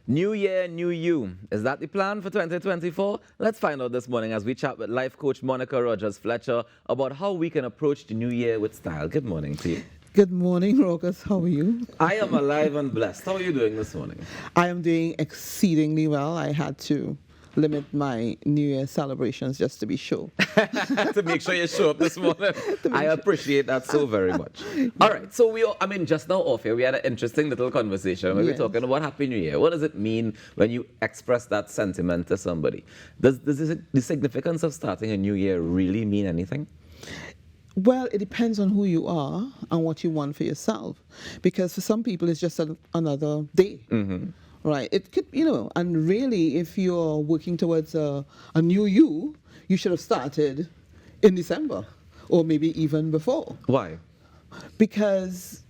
New year, new you. Is that the plan for 2024? Let's find out this morning as we chat with Life Coach Monica Rogers-Fletcher about how we can approach the new year with style. Good morning to you. Good morning, Rokas. How are you? I am alive and blessed. How are you doing this morning? I am doing exceedingly well. I had to limit my New Year celebrations just to be sure. To make sure you show up this morning. I appreciate that so very much. All right, so just now off here, we had an interesting little conversation. We were talking about Happy New Year. What does it mean when you express that sentiment to somebody? Does the significance of starting a new year really mean anything? Well, it depends on who you are and what you want for yourself. Because for some people, it's just another day. Mm-hmm. Right. It could, and really, if you're working towards a new you should have started in December or maybe even before. Why? Because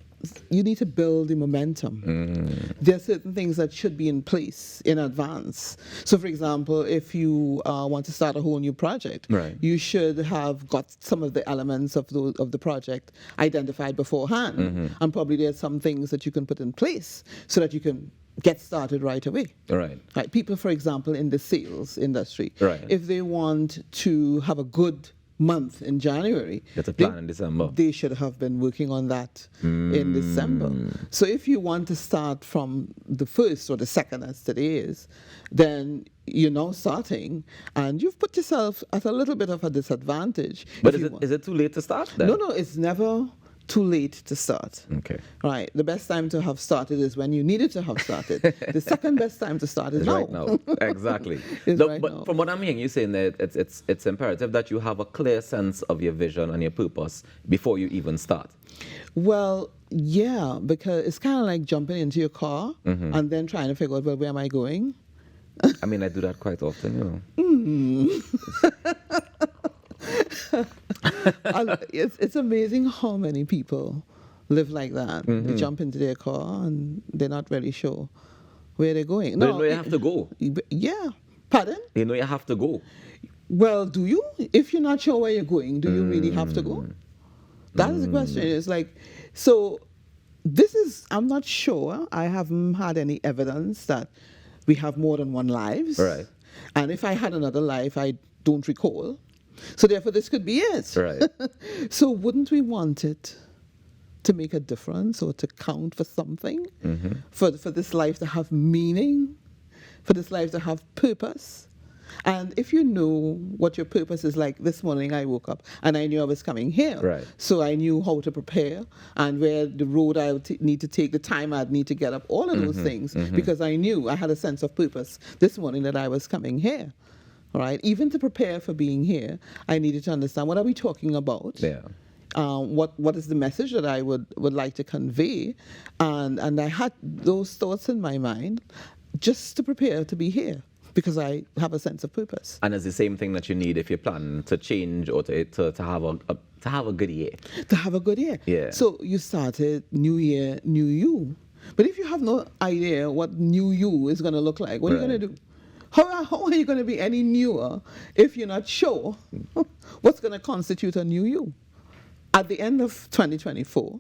you need to build the momentum. There are certain things that should be in place in advance. So, for example, if you want to start a whole new project, right, you should have got some of the elements of the project identified beforehand. Mm-hmm. And probably there are some things that you can put in place so that you can get started right away. Right. Right. People, for example, in the sales industry, right, if they want to have a good month in January, get a plan in December. They should have been working on that in December. So if you want to start from the 1st or the 2nd, as today is, then you're now starting and you've put yourself at a little bit of a disadvantage. But is it too late to start then? No, it's never too late to start. Okay. Right. The best time to have started is when you needed to have started. The second best time to start is now. Right now. Exactly. Right but now. From what I'm hearing you saying that it's imperative that you have a clear sense of your vision and your purpose before you even start. Well, yeah, because it's kind of like jumping into your car and then trying to figure out, well, where am I going? I mean, I do that quite often, It's amazing how many people live like that. They jump into their car and they're not really sure where they're going. No, you have to go. Yeah. Pardon? You have to go. Well, do you? If you're not sure where you're going, do you really have to go? That is the question. It's like, so I'm not sure. I haven't had any evidence that we have more than one lives. Right. And if I had another life, I don't recall. So therefore, this could be it. Right. So wouldn't we want it to make a difference or to count for something? For this life to have meaning? For this life to have purpose? And if you know what your purpose is, like this morning I woke up and I knew I was coming here. Right. So I knew how to prepare and where the road I would need to take, the time I'd need to get up, all of those things, because I knew I had a sense of purpose this morning that I was coming here. Right? Even to prepare for being here, I needed to understand what are we talking about? Yeah. What is the message that I would like to convey? And I had those thoughts in my mind just to prepare to be here because I have a sense of purpose. And it's the same thing that you need if you plan to change or to have a good year. To have a good year. Yeah. So you started new year, new you. But if you have no idea what new you is going to look like, what are you going to do? How are you going to be any newer if you're not sure what's going to constitute a new you? At the end of 2024,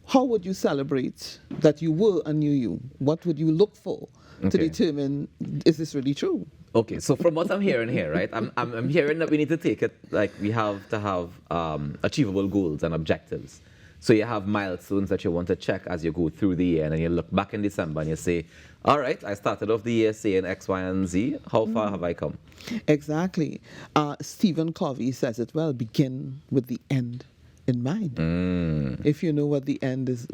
how would you celebrate that you were a new you? What would you look for to determine, is this really true? Okay, so from what I'm hearing here, right, I'm hearing that we need to take it like we have to have achievable goals and objectives. So you have milestones that you want to check as you go through the year, and then you look back in December and you say, all right, I started off the year saying X, Y, and Z. How far have I come? Exactly. Stephen Covey says it well, begin with the end in mind. If you know what the end is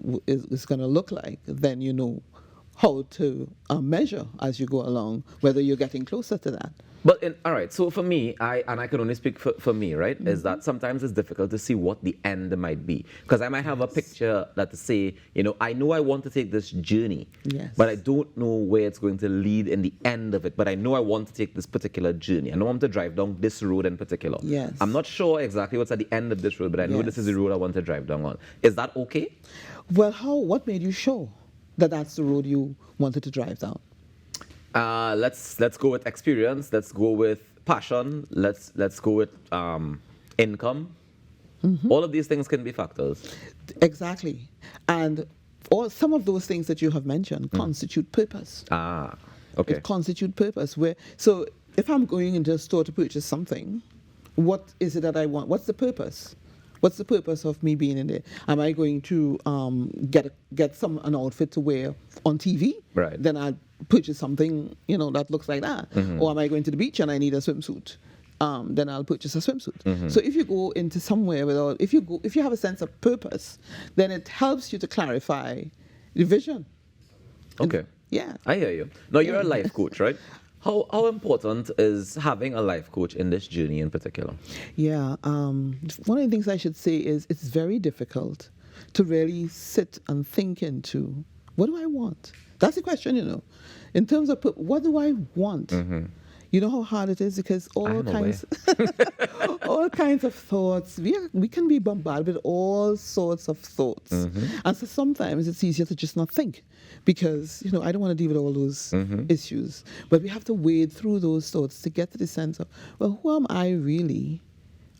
going to look like, then you know how to measure as you go along, whether you're getting closer to that. But all right, so for me, I can only speak for me, right? Is that sometimes it's difficult to see what the end might be, because I might have a picture that say, I know I want to take this journey, but I don't know where it's going to lead in the end of it. But I know I want to take this particular journey. I know I want to drive down this road in particular. Yes. I'm not sure exactly what's at the end of this road, but I know this is the road I want to drive down on. Is that okay? Well, what made you sure that that's the road you wanted to drive down? Let's go with experience. Let's go with passion. Let's go with income. All of these things can be factors. Exactly. And or some of those things that you have mentioned constitute purpose. Okay. It constitute purpose. So if I'm going into a store to purchase something, what is it that I want? What's the purpose? What's the purpose of me being in there? Am I going to get an outfit to wear on TV? Right. Then I'll purchase something, that looks like that. Or am I going to the beach and I need a swimsuit? Then I'll purchase a swimsuit. So if you go into somewhere if you have a sense of purpose, then it helps you to clarify the vision. Okay. Yeah. I hear you. Now, you're a life coach, right? How important is having a life coach in this journey in particular? Yeah. One of the things I should say is it's very difficult to really sit and think into, what do I want? That's the question, In terms of what do I want? You know how hard it is, because all kinds of thoughts, we can be bombarded with all sorts of thoughts. And so sometimes it's easier to just not think, because, I don't want to deal with all those issues. But we have to wade through those thoughts to get to the sense of, well, who am I really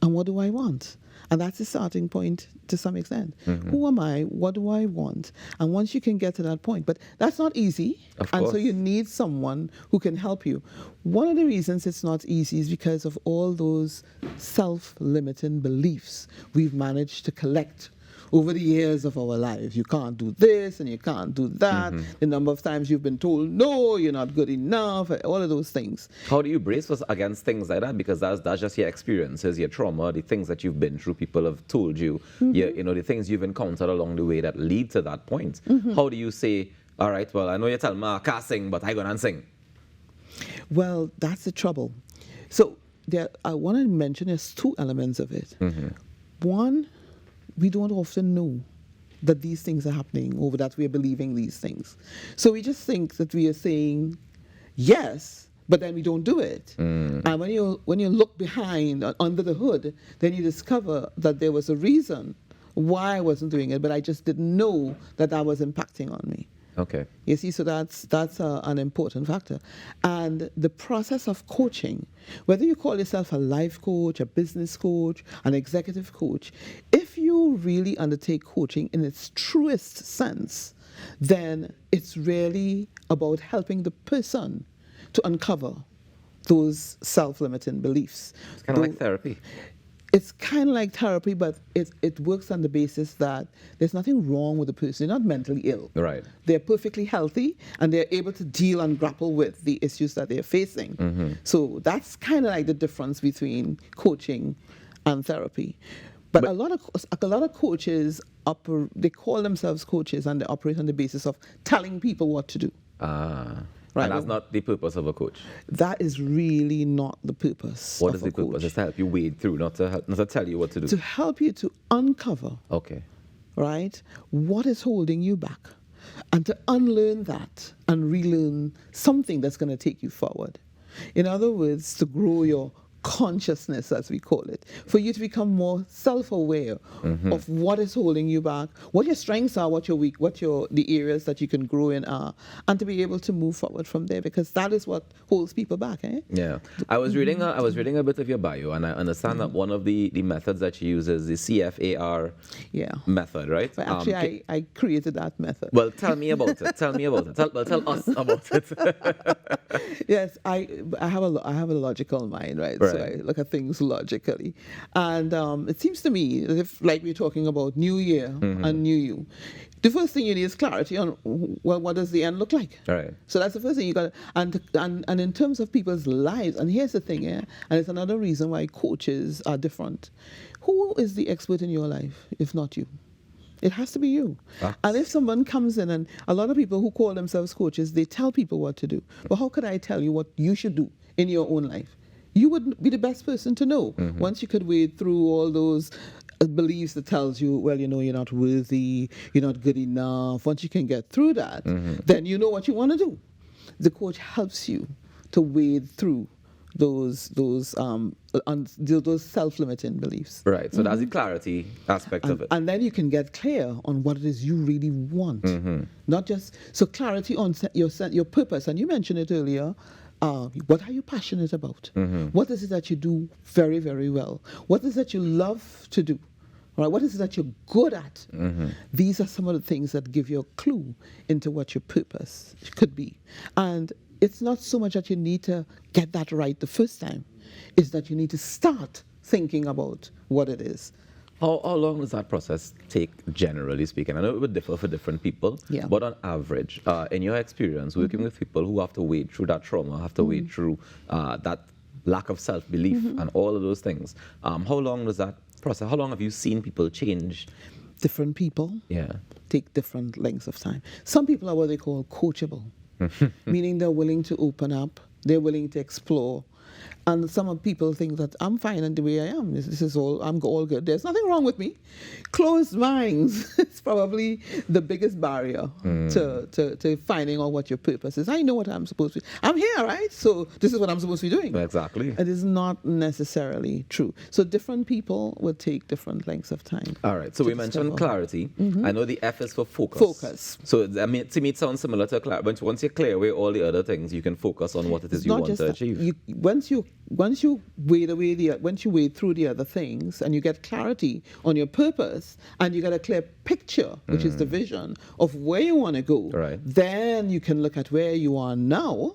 and what do I want? And that's the starting point to some extent. Who am I? What do I want? And once you can get to that point, but that's not easy. Of and course. so you need someone who can help you. One of the reasons it's not easy is because of all those self-limiting beliefs we've managed to collect over the years of our lives. You can't do this and you can't do that. The number of times you've been told, no, you're not good enough, all of those things. How do you brace against things like that? Because that's just your experiences, your trauma, the things that you've been through, people have told you, the things you've encountered along the way that lead to that point. How do you say, all right, well, I know you tell me I can't sing, but I go and sing? Well, that's the trouble. So I want to mention there's two elements of it. One, we don't often know that these things are happening, or that we're believing these things. So we just think that we are saying yes, but then we don't do it. And when you look behind, under the hood, then you discover that there was a reason why I wasn't doing it, but I just didn't know that was impacting on me. Okay. You see, so that's an important factor. And the process of coaching, whether you call yourself a life coach, a business coach, an executive coach, if you really undertake coaching in its truest sense, then it's really about helping the person to uncover those self-limiting beliefs. It's kind of like therapy. It's kind of like therapy, but it works on the basis that there's nothing wrong with the person. They're not mentally ill. Right. They're perfectly healthy, and they're able to deal and grapple with the issues that they're facing. So that's kind of like the difference between coaching and therapy. But a lot of coaches, they call themselves coaches, and they operate on the basis of telling people what to do. Right. And that's not the purpose of a coach. That is really not the purpose. What is the purpose? It's to help you wade through, not to tell you what to do. To help you to uncover. Okay. Right? What is holding you back? And to unlearn that and relearn something that's going to take you forward. In other words, to grow your consciousness, as we call it, for you to become more self-aware of what is holding you back, what your strengths are, what the areas that you can grow in are, and to be able to move forward from there, because that is what holds people back. Yeah, I was reading a bit of your bio, and I understand that one of the methods that you use is the CFAR method, right? But actually, I created that method. Well, tell me about it. Tell us about it. Yes, I have a logical mind, right? So I look at things logically. And it seems to me that if, like we're talking about New Year and New You, the first thing you need is clarity on, well, what does the end look like? Right. So that's the first thing you got. And in terms of people's lives, and here's the thing, and it's another reason why coaches are different. Who is the expert in your life, if not you? It has to be you. And if someone comes in, and a lot of people who call themselves coaches, they tell people what to do. But how could I tell you what you should do in your own life? You would be the best person to know. Once you could wade through all those beliefs that tells you, well, you're not worthy, you're not good enough. Once you can get through that, then you know what you want to do. The coach helps you to wade through those self-limiting beliefs. Right. So that's the clarity aspect of it. And then you can get clear on what it is you really want. Not just so clarity on your purpose. And you mentioned it earlier. What are you passionate about? What is it that you do very, very well? What is it that you love to do? Right? What is it that you're good at? Mm-hmm. These are some of the things that give you a clue into what your purpose could be. And it's not so much that you need to get that right the first time. It's that you need to start thinking about what it is. How long does that process take, generally speaking? I know it would differ for different people, Yeah. but on average, in your experience, working with people who have to wade through that trauma, have to wade through that lack of self-belief and all of those things, how long does that process, how long have you seen people change? Different people take different lengths of time. Some people are what they call coachable, meaning they're willing to open up, they're willing to explore. And some people think that I'm fine and the way I am. This is all, I'm all good. There's nothing wrong with me. Closed minds is probably the biggest barrier to finding out what your purpose is. I know what I'm supposed to be. I'm here, right? So this is what I'm supposed to be doing. Exactly. It is not necessarily true. So different people will take different lengths of time. All right. So we mentioned clarity. I know the F is for focus. Focus. So I mean, to me, it sounds similar to clarity. Once you clear away all the other things, you can focus on what it is you want to achieve. Once you wade through the other things and you get clarity on your purpose and you get a clear picture, which is the vision of where you want to go, right, then you can look at where you are now,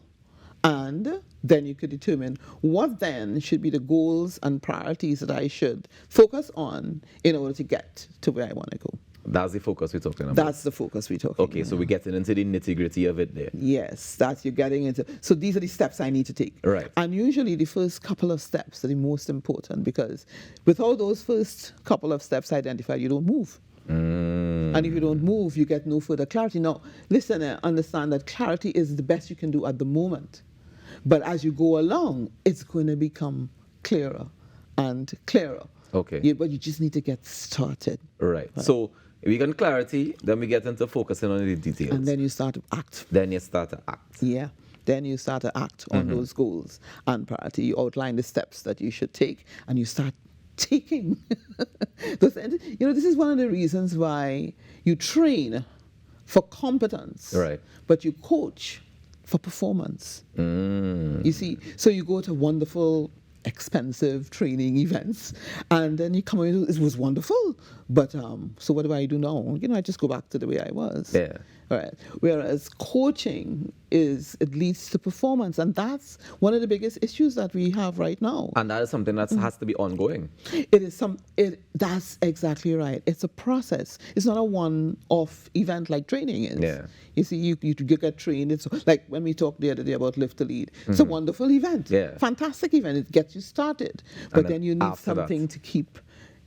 and then you could determine what then should be the goals and priorities that I should focus on in order to get to where I want to go. That's the focus we're talking about. That's the focus we're talking about. Okay, so we're getting into the nitty-gritty of it there. Yes, that's you're getting into. So these are the steps I need to take. Right. And usually the first couple of steps are the most important, because without those first couple of steps identified, you don't move. And if you don't move, you get no further clarity. Now, listen, understand that clarity is the best you can do at the moment. But as you go along, it's going to become clearer and clearer. Okay. But you just need to get started. Right. So we get clarity, then we get into focusing on the details. And then you start to act. Then you start to act. Yeah. Then you start to act on those goals and priority. You outline the steps that you should take, and you start taking. This is one of the reasons why you train for competence, right, but you coach for performance. You see, so you go to wonderful, expensive training events, and then you come in, it was wonderful, but so what do I do now? I just go back to the way I was. Yeah. All right. Whereas coaching it leads to performance, and that's one of the biggest issues that we have right now. And that is something that has to be ongoing. That's exactly right. It's a process. It's not a one-off event like training is. Yeah. You see, you get trained. It's like when we talked the other day about Live to Lead. It's a wonderful event. Yeah. Fantastic event. It gets you started. But then you need something to keep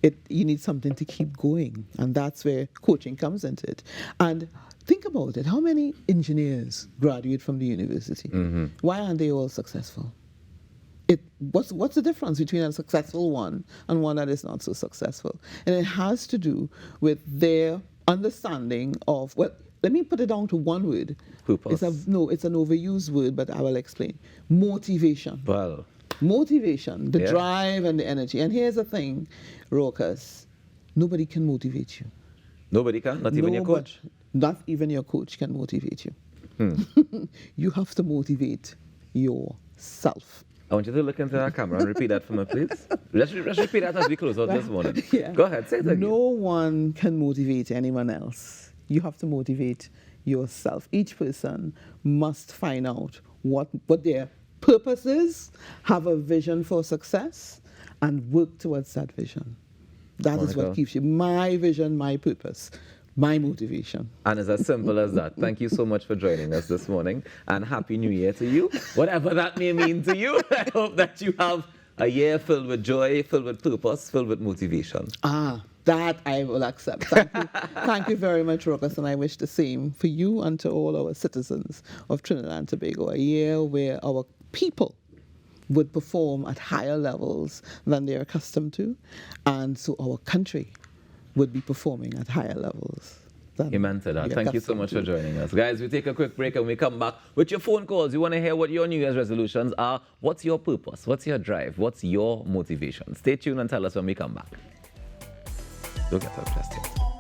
it. You need something to keep going, and that's where coaching comes into it. And think about it. How many engineers graduate from the university? Why aren't they all successful? What's the difference between a successful one and one that is not so successful? And it has to do with their understanding of, well, let me put it down to one word. Purpose. It's an overused word, but I will explain. Motivation. Well. Motivation, the drive and the energy. And here's the thing, Raucus, nobody can motivate you. Nobody can? Not even your coach? Not even your coach can motivate you. You have to motivate yourself. I want you to look into that camera and repeat that for me, please. Let's repeat that as we close out this morning. Yeah. Go ahead, say it again. No one can motivate anyone else. You have to motivate yourself. Each person must find out what their purpose is, have a vision for success, and work towards that vision. That is what keeps you. My vision, my purpose, my motivation. And it's as simple as that. Thank you so much for joining us this morning, and Happy New Year to you. Whatever that may mean to you, I hope that you have a year filled with joy, filled with purpose, filled with motivation. That I will accept. Thank you. Thank you very much, Raucus, and I wish the same for you and to all our citizens of Trinidad and Tobago. A year where our people would perform at higher levels than they're accustomed to, and so our country would be performing at higher levels. Amen to that. Thank you so much for joining us. Guys, we take a quick break and we come back with your phone calls. You want to hear what your New Year's resolutions are. What's your purpose? What's your drive? What's your motivation? Stay tuned and tell us when we come back. Don't get so interested.